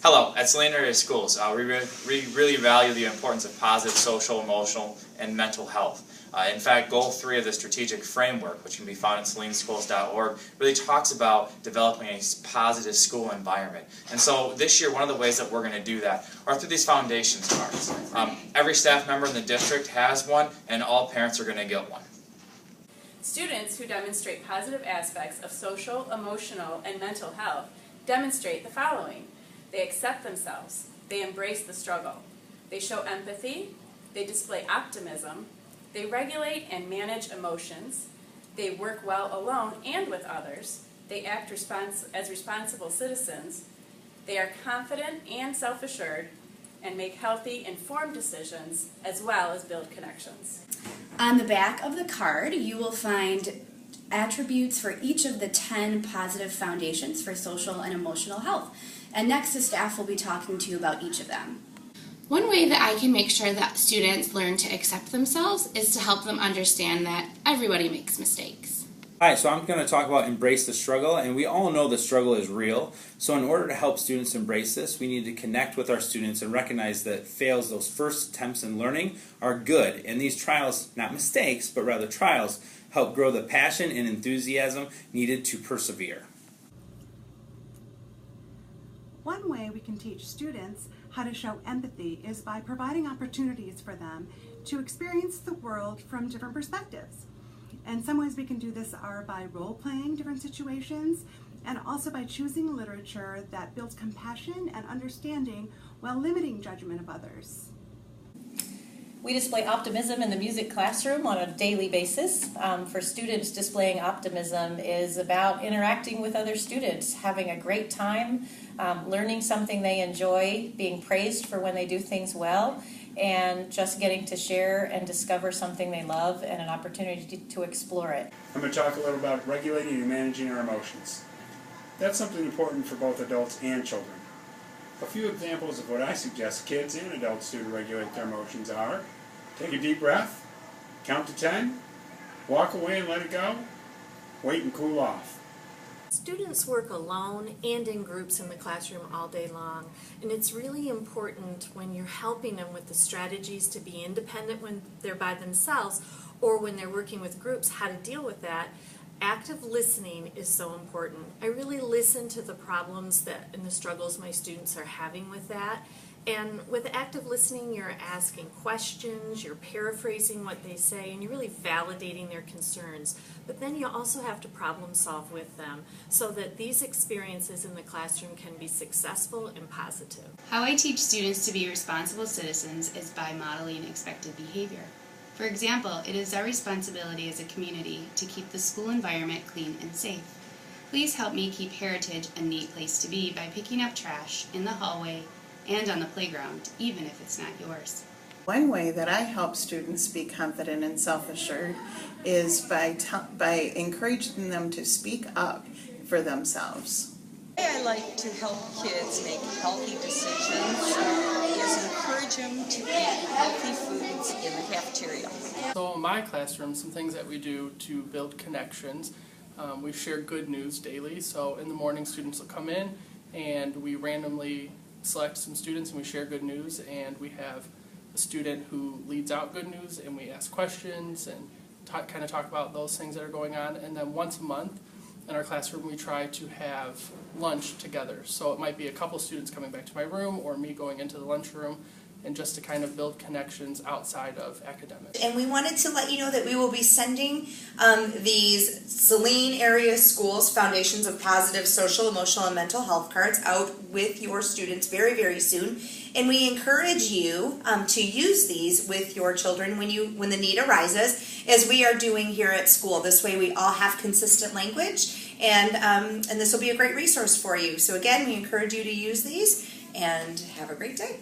Hello, at Saline Area Schools, we really value the importance of positive social, emotional, and mental health. In fact, Goal 3 of the strategic framework, which can be found at salineschools.org, really talks about developing a positive school environment. And so this year, one of the ways that we're going to do that are through these foundations cards. Every staff member in the district has one, and all parents are going to get one. Students who demonstrate positive aspects of social, emotional, and mental health demonstrate the following. They accept themselves. They embrace the struggle. They show empathy. They display optimism. They regulate and manage emotions. They work well alone and with others. They act as responsible citizens. They are confident and self-assured and make healthy, informed decisions as well as build connections. On the back of the card, you will find attributes for each of the 10 positive foundations for social and emotional health. And next, the staff will be talking to you about each of them. One way that I can make sure that students learn to accept themselves is to help them understand that everybody makes mistakes. Hi, so I'm going to talk about embrace the struggle, and we all know the struggle is real. So in order to help students embrace this, we need to connect with our students and recognize that fails, those first attempts in learning, are good. And these trials, not mistakes, but rather trials, help grow the passion and enthusiasm needed to persevere. One way we can teach students how to show empathy is by providing opportunities for them to experience the world from different perspectives. And some ways we can do this are by role-playing different situations and also by choosing literature that builds compassion and understanding while limiting judgment of others. We display optimism in the music classroom on a daily basis. For students, displaying optimism is about interacting with other students, having a great time, learning something they enjoy, being praised for when they do things well, and just getting to share and discover something they love and an opportunity to explore it. I'm going to talk a little about regulating and managing our emotions. That's something important for both adults and children. A few examples of what I suggest kids and adults do to regulate their emotions are: take a deep breath, count to 10, walk away and let it go, wait and cool off. Students work alone and in groups in the classroom all day long, and it's really important when you're helping them with the strategies to be independent when they're by themselves or when they're working with groups, how to deal with that. Active listening is so important. I really listen to the problems and the struggles my students are having with that. And with active listening, you're asking questions, you're paraphrasing what they say, and you're really validating their concerns. But then you also have to problem solve with them so that these experiences in the classroom can be successful and positive. How I teach students to be responsible citizens is by modeling expected behavior. For example, it is our responsibility as a community to keep the school environment clean and safe. Please help me keep Heritage a neat place to be by picking up trash in the hallway and on the playground, even if it's not yours. One way that I help students be confident and self-assured is by encouraging them to speak up for themselves. The way I like to help kids make healthy decisions is encourage them to eat healthy foods in the cafeteria. So in my classroom, some things that we do to build connections, we share good news daily. So in the morning, students will come in and we randomly select some students and we share good news, and we have a student who leads out good news and we ask questions and kind of talk about those things that are going on. And then once a month in our classroom we try to have lunch together. So it might be a couple students coming back to my room or me going into the lunchroom, and just to kind of build connections outside of academics. And we wanted to let you know that we will be sending these Saline Area Schools Foundations of Positive Social, Emotional, and Mental Health cards out with your students very, very soon. And we encourage you to use these with your children when the need arises, as we are doing here at school. This way we all have consistent language, and this will be a great resource for you. So again, we encourage you to use these, and have a great day.